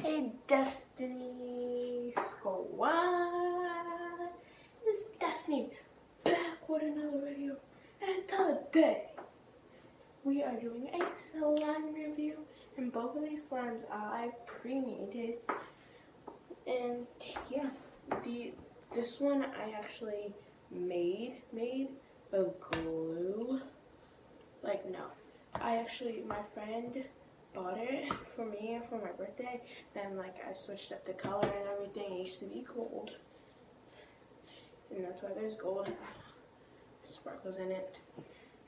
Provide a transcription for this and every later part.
Hey Destiny Squad, it's Destiny back with another video, and today we are doing a slime review, and both of these slimes I pre-made, and yeah, this one I actually made of glue. Like no, my friend bought it for me for my birthday, and like I switched up the color and everything. It used to be gold, and that's why there's gold sparkles in it.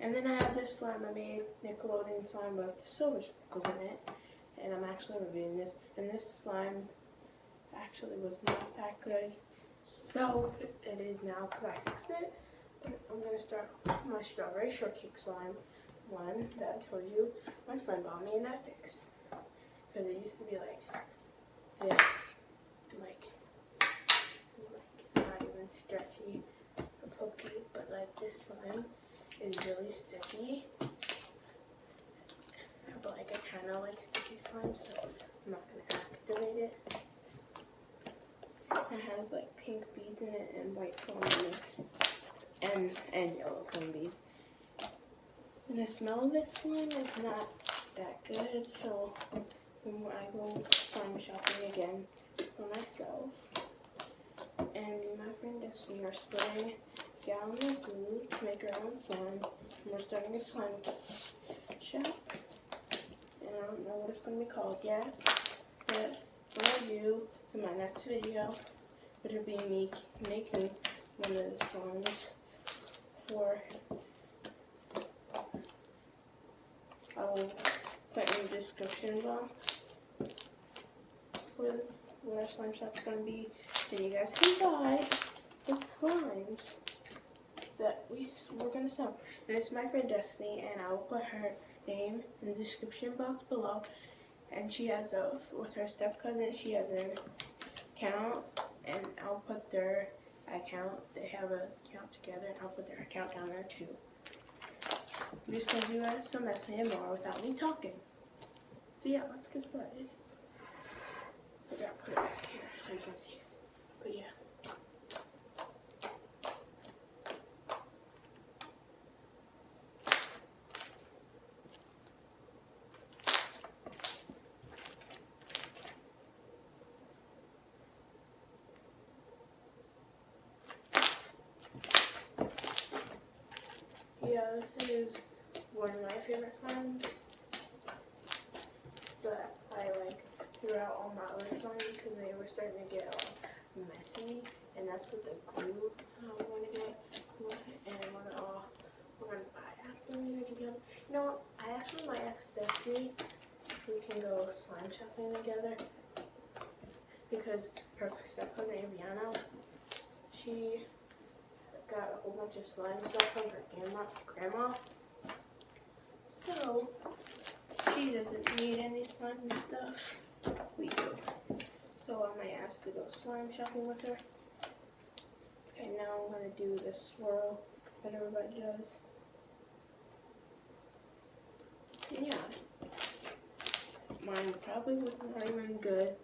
And then I have this slime I made, Nickelodeon slime with silver sparkles in it, and I'm actually reviewing this. And this slime actually was not that good, so it is now because I fixed it. But I'm gonna start with my strawberry shortcake slime. One that I told you my friend bought me and I fixed. Because it used to be like this, like not even stretchy or pokey, but like this slime is really sticky. But like I kind of like sticky slime, so I'm not gonna activate it. It has like pink beads in it and white foam beads and yellow foam beads. And the smell of this slime is not that good, so when I go slime shopping again for myself, and me and my friend Destiny are splitting a gallon of glue to make our own slime, and we're starting a slime shop, and I don't know what it's going to be called yet, but what I do in my next video, which will be me making one of the slimes for, I will put in the description box with what our slime shop's going to be, and you guys can buy the slimes that we're going to sell. And it's my friend Destiny, and I will put her name in the description box below. And she has with her step cousin, she has an account, and I'll put their account. They have an account together, and I'll put their account down there too. I'm just going to do some SMR without me talking. So yeah, let's get started. I gotta put it back here so you can see. But yeah. Yeah, this is one of my favorite slimes that I like throughout all my other slimes because they were starting to get all messy, and that's what the glue I want to get, and we're gonna buy after we get together. You know what? I actually might ask Destiny if we can go slime shopping together, because her step cousin Aviana, she got a whole bunch of slime stuff from her grandma. So she doesn't need any slime stuff. We do. So I might ask to go slime shopping with her. Okay, now I'm gonna do the swirl that everybody does. And yeah, mine probably was not even good.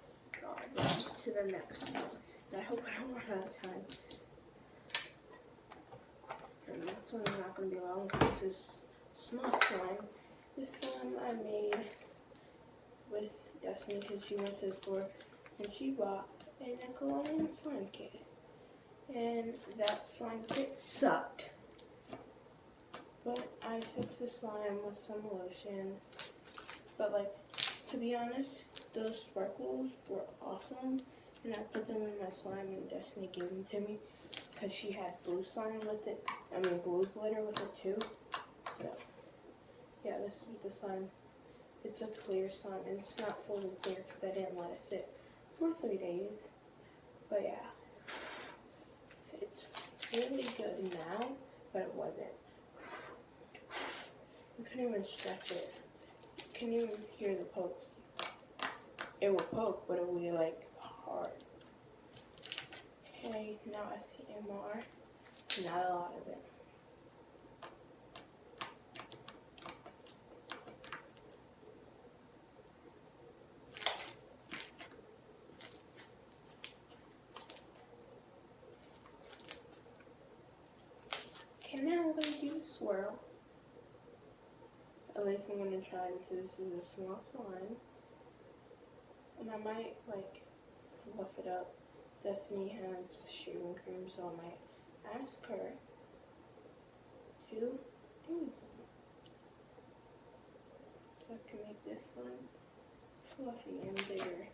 But to the next one. And I hope I don't run out of time. And this one's not gonna be long because this is small slime. This slime I made with Destiny because she went to the store and she bought a Nickelodeon slime kit. And that slime kit sucked. But I fixed the slime with some lotion. But like, to be honest, those sparkles were awesome. And I put them in my slime and Destiny gave them to me because she had blue slime with it. Blue glitter with it too. So yeah, this is the slime. It's a clear slime, and it's not fully clear because I didn't let it sit for 3 days. But yeah, it's really good now, but it wasn't. You couldn't even stretch it. You couldn't even hear the pokes. It would poke, but it would be like hard. Okay, now SMR. Not a lot of it. Okay, now I'm gonna do the swirl. At least I'm gonna try because this is a small slime. And I might like fluff it up. Destiny has shaving cream, so I might ask her to do something. So I can make this slime fluffy and bigger.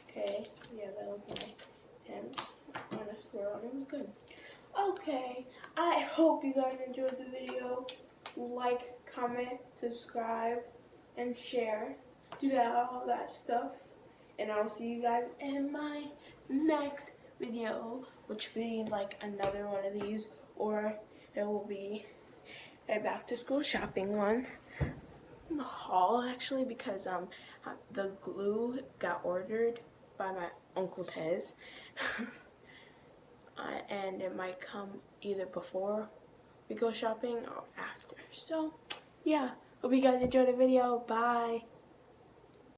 Okay, yeah, that was my 10 on a swirl and it was good. Okay, I hope you guys enjoyed the video. Like, comment, subscribe, and share. Do that, all that stuff. And I'll see you guys in my next video, which will be like another one of these, or it will be a back to school shopping one. Haul actually, because the glue got ordered by my Uncle Tez. And it might come either before we go shopping or after. So yeah, hope you guys enjoyed the video. Bye.